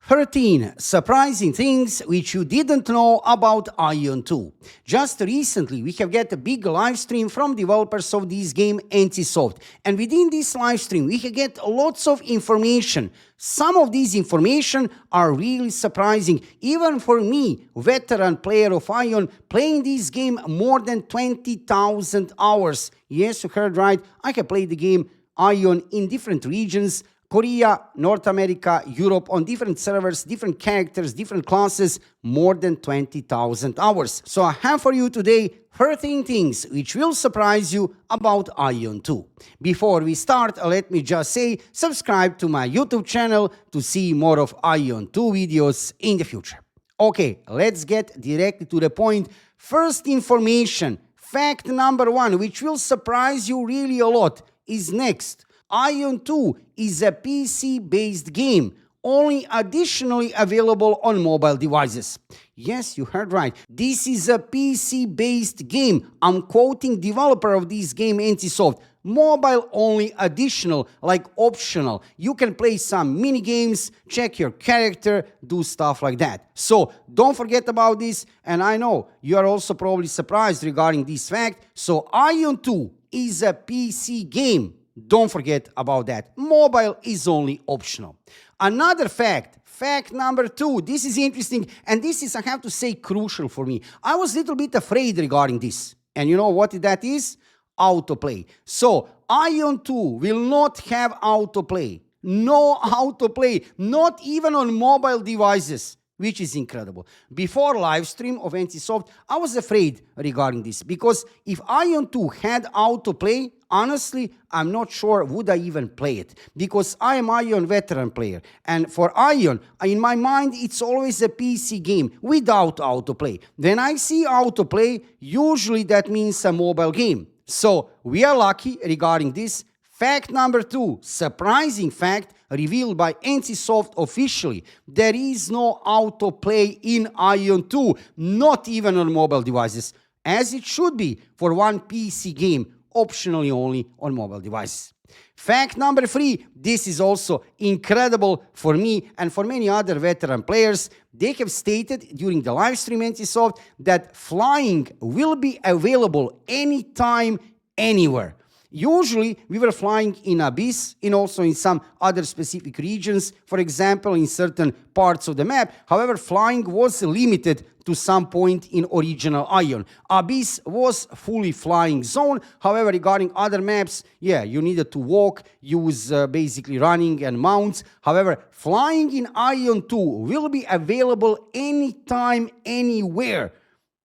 13 surprising things which you didn't know about Aion 2. Just recently, we have got a big live stream from developers of this game, NCSoft. And within this live stream, we can get lots of information. Some of these information are really surprising. Even for me, veteran player of Aion, playing this game more than 20,000 hours. Yes, you heard right. I have played the game Aion in different regions. Korea, North America, Europe, on different servers, different characters, different classes, more than 20,000 hours. So I have for you today 13 things which will surprise you about Aion 2. Before we start, let me just say, subscribe to my YouTube channel to see more of Aion 2 videos in the future. Okay, let's get directly to the point. First information, fact number 1, which will surprise you really a lot, is next. Aion 2 is a PC-based game, only additionally available on mobile devices. Yes, you heard right. This is a PC-based game. I'm quoting developer of this game, NCSoft. Mobile only additional, like optional. You can play some mini games, check your character, do stuff like that. So don't forget about this. And I know you are also probably surprised regarding this fact. So Aion 2 is a PC game. Don't forget about that. Mobile is only optional. Another fact, fact number 2, this is interesting, and this is, I have to say, crucial for me. I was a little bit afraid regarding this. And you know what that is? Autoplay. So, Aion 2 will not have autoplay. No autoplay, not even on mobile devices, which is incredible. Before live stream of NCSoft, I was afraid regarding this, because if Aion 2 had autoplay, honestly, I'm not sure would I even play it, because I am Aion veteran player, and for Aion, in my mind, it's always a PC game without autoplay. When I see autoplay, usually that means a mobile game. So we are lucky regarding this. Fact number 2, surprising fact revealed by NCSoft officially. There is no autoplay in Aion 2, not even on mobile devices, as it should be for one PC game, optionally only on mobile devices. Fact number 3, this is also incredible for me and for many other veteran players. They have stated during the live stream NCSoft that flying will be available anytime, anywhere. Usually, we were flying in Abyss and also in some other specific regions, for example, in certain parts of the map. However, flying was limited to some point in original Aion. Abyss was fully flying zone. However, regarding other maps, yeah, you needed to walk, use basically running and mounts. However, flying in Aion 2 will be available anytime, anywhere.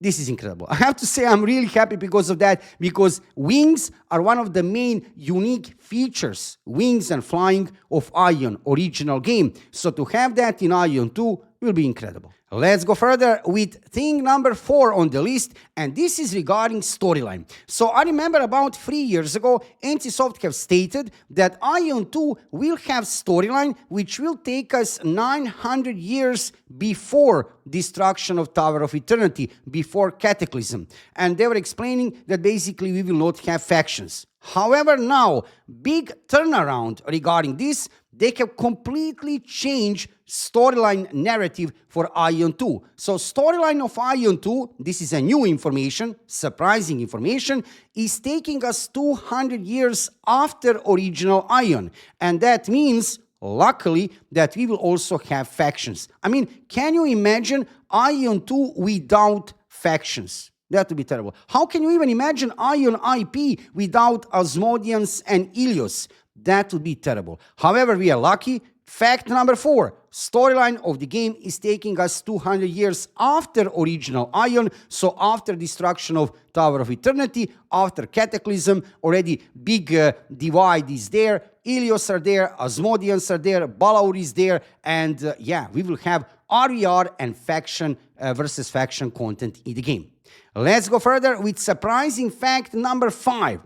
This is incredible. I have to say I'm really happy because of that, because wings are one of the main unique features, wings and flying of Aion original game. So to have that in Aion 2 will be incredible. Let's go further with thing number 4 on the list, and this is regarding storyline. So I remember about 3 years ago, NCSoft have stated that Aion 2 will have storyline which will take us 900 years before destruction of Tower of Eternity, before Cataclysm. And they were explaining that basically we will not have factions. However, now, big turnaround regarding this. They have completely changed storyline narrative for Aion 2. So storyline of Aion 2, this is a new information, surprising information, is taking us 200 years after original Aion. And that means, luckily, that we will also have factions. I mean, can you imagine Aion 2 without factions? That would be terrible. How can you even imagine Aion IP without Asmodeans and Ilios? That would be terrible. However, we are lucky. Fact number 4, storyline of the game is taking us 200 years after original Aion, so after destruction of Tower of Eternity, after Cataclysm, already big divide is there, Ilios are there, Asmodeans are there, Balaur is there, and yeah, we will have RER and faction versus faction content in the game. Let's go further with surprising fact number 5.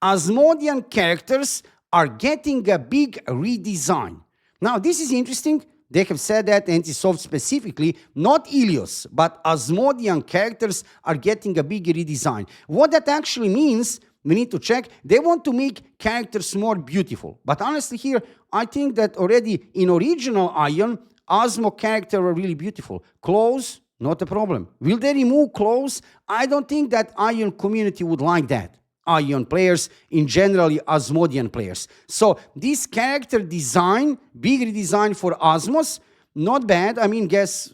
Asmodean characters are getting a big redesign. Now, this is interesting. They have said that NCSoft specifically, not Ilios, but Asmodean characters are getting a big redesign. What that actually means, we need to check. They want to make characters more beautiful. But honestly here, I think that already in original Aion, Osmo character were really beautiful. Clothes, not a problem. Will they remove clothes? I don't think that Aion community would like that. Aion players, in generally Osmodian players. So this character design, big redesign for Osmos, not bad. I mean,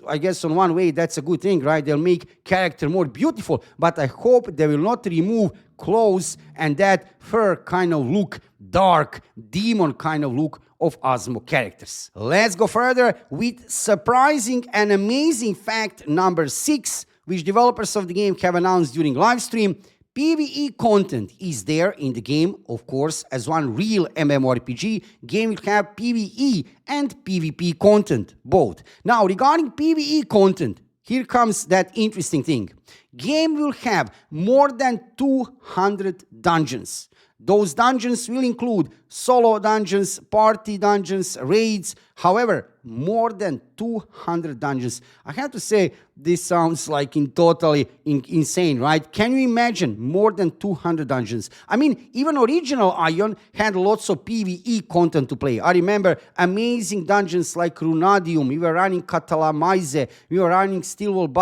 I guess on one way that's a good thing, right? They'll make character more beautiful, but I hope they will not remove clothes and that fur kind of look, dark demon kind of look of Osmo characters. Let's go further with surprising and amazing fact number 6, which developers of the game have announced during live stream. PvE content is there in the game, of course, as one real MMORPG. Game will have PvE and PvP content, both. Now, regarding PvE content, here comes that interesting thing. Game will have more than 200 dungeons. Those dungeons will include solo dungeons, party dungeons, raids. However, more than 200 dungeons. I have to say, this sounds like totally insane, right? Can you imagine more than 200 dungeons? I mean, even original Aion had lots of PvE content to play. I remember amazing dungeons like Runadium. We were running Catalamaise. We were running Steelwall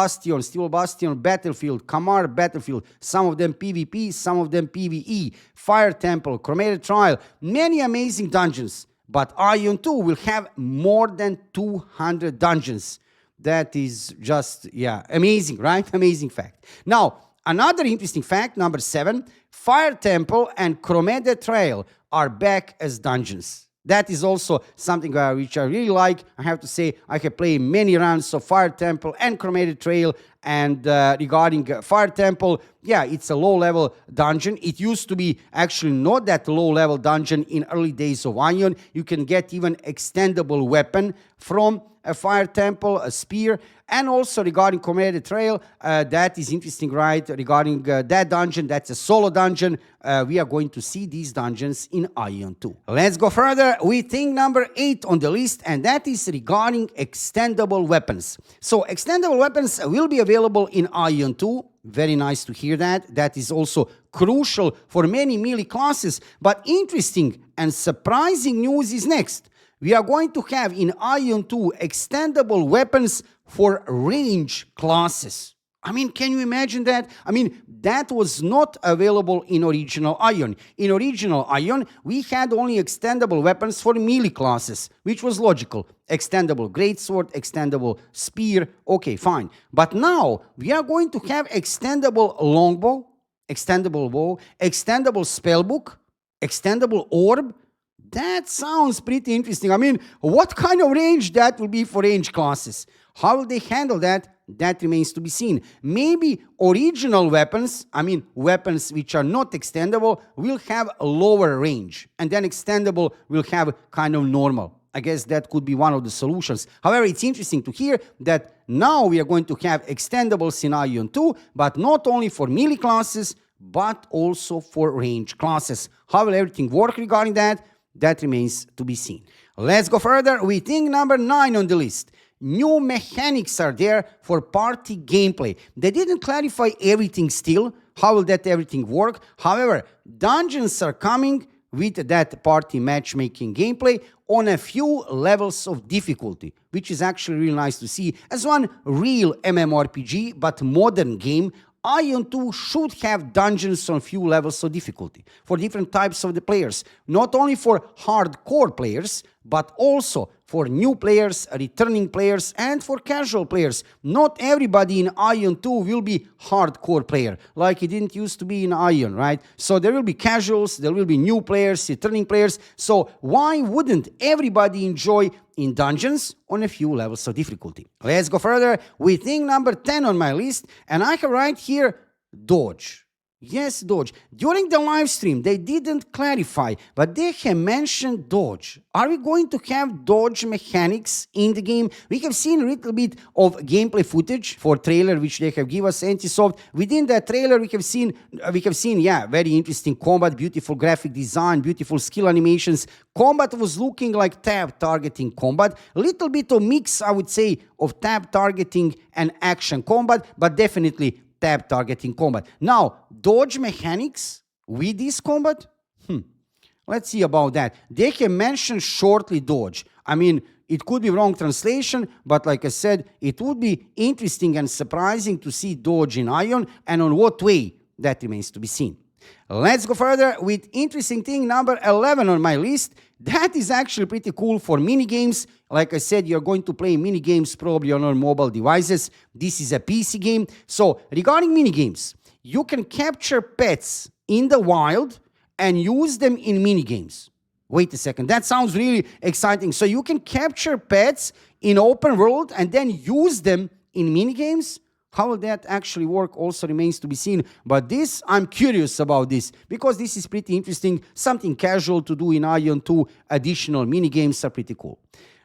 Bastion Battlefield, Kamar Battlefield. Some of them PvP, some of them PvE. Fire Temple, Chromated Trial. Many amazing dungeons. But Aion 2 will have more than 200 dungeons. That is just, yeah, amazing, right? Amazing fact. Now, another interesting fact, number 7, Fire Temple and Chromated Trail are back as dungeons. That is also something which I really like. I have to say, I have played many rounds of Fire Temple and Chromated Trail. And regarding Fire Temple, yeah, it's a low-level dungeon. It used to be actually not that low-level dungeon in early days of Aion. You can get even extendable weapon from a Fire Temple, a spear. And also regarding Chromated Trail, that is interesting, right? Regarding that dungeon, that's a solo dungeon. We are going to see these dungeons in Aion 2. Let's go further with thing number 8 on the list, and that is regarding extendable weapons. So extendable weapons will be available in Aion 2. Very nice to hear that. That is also crucial for many melee classes. But interesting and surprising news is next. We are going to have in Aion 2 extendable weapons for range classes. I mean, can you imagine that? I mean, that was not available in original Aion. In original Aion, we had only extendable weapons for melee classes, which was logical. Extendable greatsword, extendable spear, okay, fine. But now, we are going to have extendable longbow, extendable bow, extendable spellbook, extendable orb. That sounds pretty interesting. I mean, what kind of range that will be for range classes? How will they handle that? That remains to be seen. Maybe original weapons, I mean weapons which are not extendable, will have a lower range. And then extendable will have kind of normal. I guess that could be one of the solutions. However, it's interesting to hear that now we are going to have extendables in Aion 2, but not only for melee classes, but also for range classes. How will everything work regarding that? That remains to be seen. Let's go further with thing number 9 on the list. New mechanics are there for party gameplay. They didn't clarify everything still. How will that everything work? However, dungeons are coming with that party matchmaking gameplay on a few levels of difficulty, which is actually really nice to see. As one real MMORPG, but modern game, Aion 2 should have dungeons on few levels of difficulty for different types of the players. Not only for hardcore players, but also for new players, returning players, and for casual players. Not everybody in Aion 2 will be hardcore player, like it didn't used to be in Aion, right? So there will be casuals, there will be new players, returning players. So why wouldn't everybody enjoy in dungeons on a few levels of difficulty? Let's go further with thing number 10 on my list, and I have right here dodge. Yes, dodge. During the live stream, they didn't clarify, but they have mentioned dodge. Are we going to have dodge mechanics in the game? We have seen a little bit of gameplay footage for trailer, which they have given us, NCSoft. Within that trailer, we have seen, yeah, very interesting combat, beautiful graphic design, beautiful skill animations. Combat was looking like tab targeting combat. A little bit of mix, I would say, of tab targeting and action combat, but definitely tab targeting combat. Now, dodge mechanics with this combat? Let's see about that. They have mentioned shortly dodge. I mean, It could be wrong translation, but like I said, it would be interesting and surprising to see Doge in Aion, and on what way, that remains to be seen. Let's go further with interesting thing number 11 on my list. That is actually pretty cool for mini games. Like I said, you're going to play mini games probably on your mobile devices. This is a PC game. So regarding mini games, you can capture pets in the wild and use them in mini games. Wait a second, that sounds really exciting. So you can capture pets in open world and then use them in mini games? How will that actually work also remains to be seen. But this, I'm curious about this, because this is pretty interesting. Something casual to do in Aion 2. Additional mini games are pretty cool.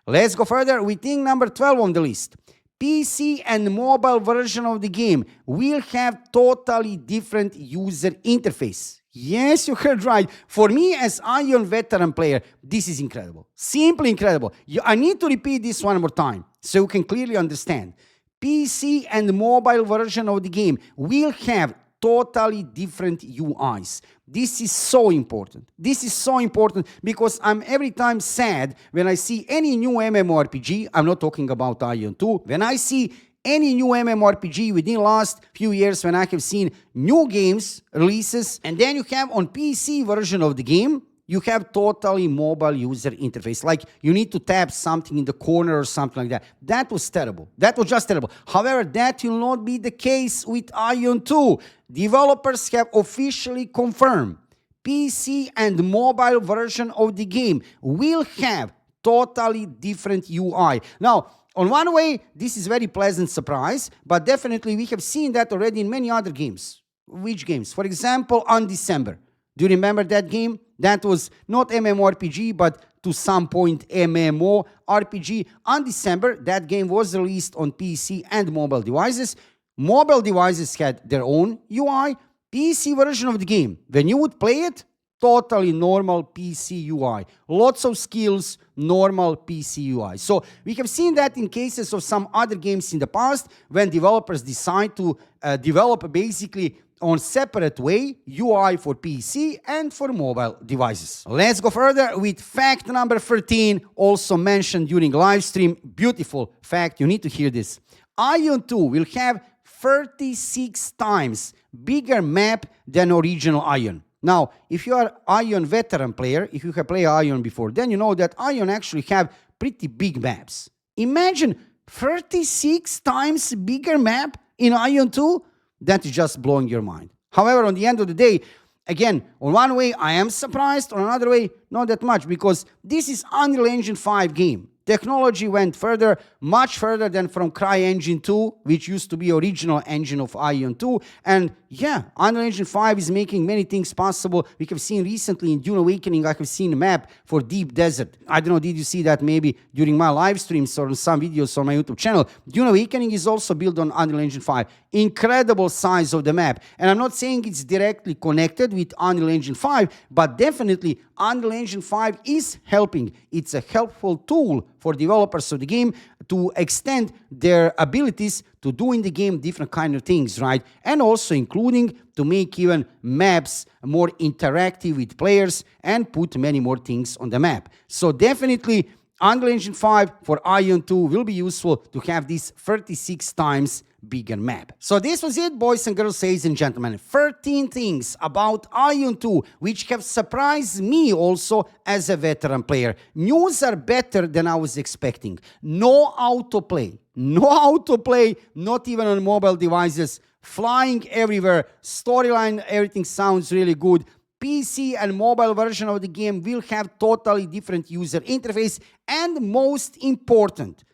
Let's go further with thing number 12 on the list. PC and mobile version of the game will have totally different user interface. Yes, you heard right. For me as Aion veteran player, this is incredible. Simply incredible. I need to repeat this one more time so you can clearly understand. PC and mobile version of the game will have totally different UIs. This is so important. This is so important because I'm every time sad when I see any new MMORPG. I'm not talking about Aion 2. When I see any new MMORPG within the last few years, when I have seen new games releases, and then you have on PC version of the game, you have totally mobile user interface. Like you need to tap something in the corner or something like that. That was terrible. That was just terrible. However, that will not be the case with Aion 2. Developers have officially confirmed PC and mobile version of the game will have totally different UI. Now, on one way, this is very pleasant surprise, but definitely we have seen that already in many other games. Which games? For example, on December. Do you remember that game? That was not MMORPG, but to some point MMORPG. On December, that game was released on PC and mobile devices. Mobile devices had their own UI. PC version of the game, when you would play it, totally normal PC UI. Lots of skills, normal PC UI. So we have seen that in cases of some other games in the past when developers decide to develop basically on separate way UI for PC and for mobile devices. Let's go further with fact number 13, also mentioned during live stream. Beautiful fact, you need to hear this. Aion 2 will have 36 times bigger map than original Aion. Now, if you are Aion veteran player, if you have played Aion before, then you know that Aion actually have pretty big maps. Imagine 36 times bigger map in Aion 2. That is just blowing your mind. However, on the end of the day, again, on one way, I am surprised. On another way, not that much, because this is Unreal Engine 5 game. Technology went further, much further than from CryEngine 2, which used to be original engine of Aion 2. And yeah, Unreal Engine 5 is making many things possible. We have seen recently in Dune Awakening, I have seen a map for Deep Desert. I don't know, did you see that maybe during my live streams or in some videos on my YouTube channel? Dune Awakening is also built on Unreal Engine 5. Incredible size of the map. And I'm not saying it's directly connected with Unreal Engine 5, but definitely Unreal Engine 5 is helping. It's a helpful tool for developers of the game to extend their abilities to do in the game different kind of things, right? And also including to make even maps more interactive with players and put many more things on the map. So definitely Unreal Engine 5 for Aion 2 will be useful to have this 36 times bigger map. So this was it, boys and girls, ladies and gentlemen. 13 things about Aion 2 which have surprised me also as a veteran player. News are better than I was expecting. No autoplay. No autoplay, not even on mobile devices. Flying everywhere. Storyline, everything sounds really good. PC and mobile version of the game will have totally different user interface. And most important,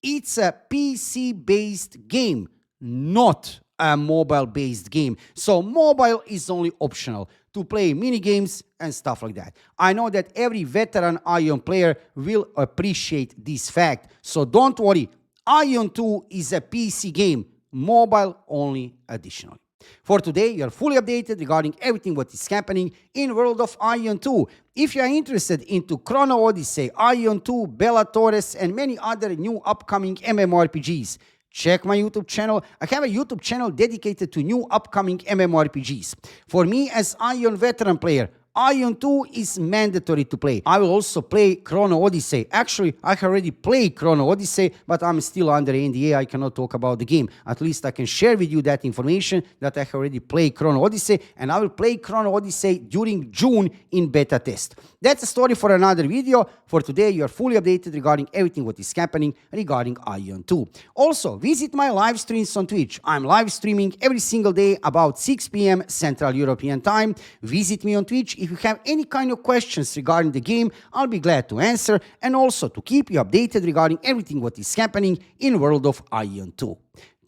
it's a PC-based game, not a mobile-based game. So mobile is only optional to play mini games and stuff like that. I know that every veteran Aion player will appreciate this fact. So don't worry, Aion 2 is a PC game, mobile only additionally. For today, you are fully updated regarding everything what is happening in world of Aion 2. If you are interested into Chrono Odyssey, Aion 2, Bella Torres, and many other new upcoming MMORPGs, check my YouTube channel. I have a YouTube channel dedicated to new upcoming MMORPGs. For me as Aion veteran player, Aion 2 is mandatory to play. I will also play Chrono Odyssey. Actually, I already played Chrono Odyssey, but I'm still under NDA. I cannot talk about the game. At least I can share with you that information that I already played Chrono Odyssey, and I will play Chrono Odyssey during June in beta test. That's a story for another video. For today, you are fully updated regarding everything what is happening regarding Aion 2. Also, visit my live streams on Twitch. I'm live streaming every single day about 6 p.m. Central European Time. Visit me on Twitch. If you have any kind of questions regarding the game, I'll be glad to answer, and also to keep you updated regarding everything what is happening in world of Aion 2.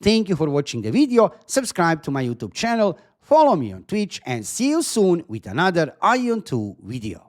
Thank you for watching the video. Subscribe to my YouTube channel, follow me on Twitch, and see you soon with another Aion 2 video.